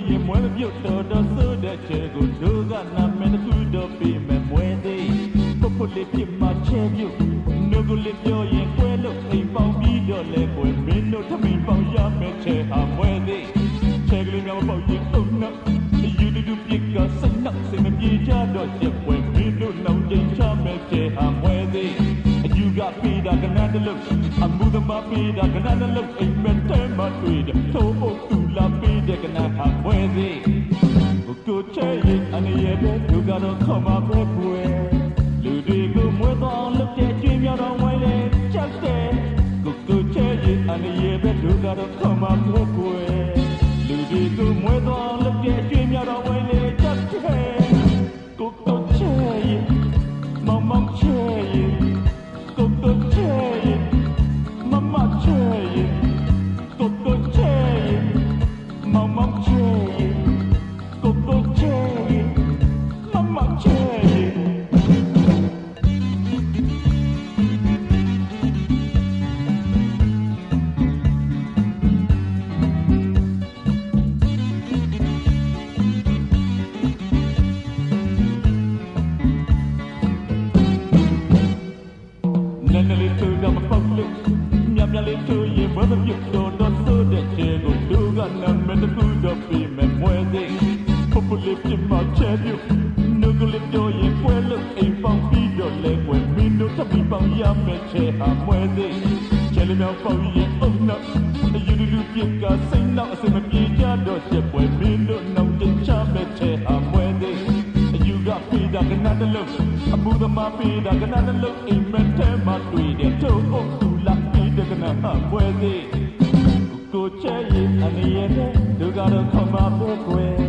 ရင်မွဲမပြုတ်တော်တော်ဆိုးတဲ့ချေကိုတို့ကနာမည်တစ်ခုတော့ပြီးမဲ့မွဲသေးပုတ်ပုတ်လေးပြစ်မှချဲပြုတ်နှုတ်ကိုလေးပြောရင်ကွဲလို့အိမ်ပေါင်းပြီးတော့လဲကွယ်မင်းတို့ထမင်းပေါင်းရမယ်ချေဟာမွဲသေးချေကလေးများပေါက်ရင်အုံနောက်ယူတူတူပြစ်ကစိတ်နောက်စိတ်မပြေကြတော့ချက်ပွဲမင်းတို့နောင်ကျင်ချမယ်ချေဟာမွဲသေးအယူကပေးတာကနန်းတလို့အမှုသမားပေးတာကနန်းတလို့အိမ်မက်တဲမတွေ့တဲ့ထိုးဖို့သူလာပေးတဲ့ကနန်းဟာမွဲသေးကိုချဲရင်အနေရဲ့ပဲလူကတော့ခေါ်မှာပဲကွယ်လူတွေကိုမွဲတော့လုပ်တဲ့ကျွေးများတော့ဝိုင်းလေချက်တဲ့ကိုချဲရင်အနေရဲ့ပဲလူကတော့ခေါ်မှာပဲကွယ်လူတွေကိုမွဲတော့လုပ်တဲ့ကျွေးများတော့ဝိုင်းလေချက်တဲ့ကိုချဲရင်မောင်မောင်ချဲရင်ကိုချဲရင်မမချဲရင်ကိုချဲရင်မောင်မောင်ချဲရင်အမှုသမားပေးတာကနန်းလုံးအိမ်မက်ထဲမှာတွေ့တဲ့ထိုးဖို့သူလာပေးတဲ့ကနန်းဟာပွဲသေးကိုချဲရင်အနေရဲ့ဒုကတော့ခေါ်မှာပဲကွယ်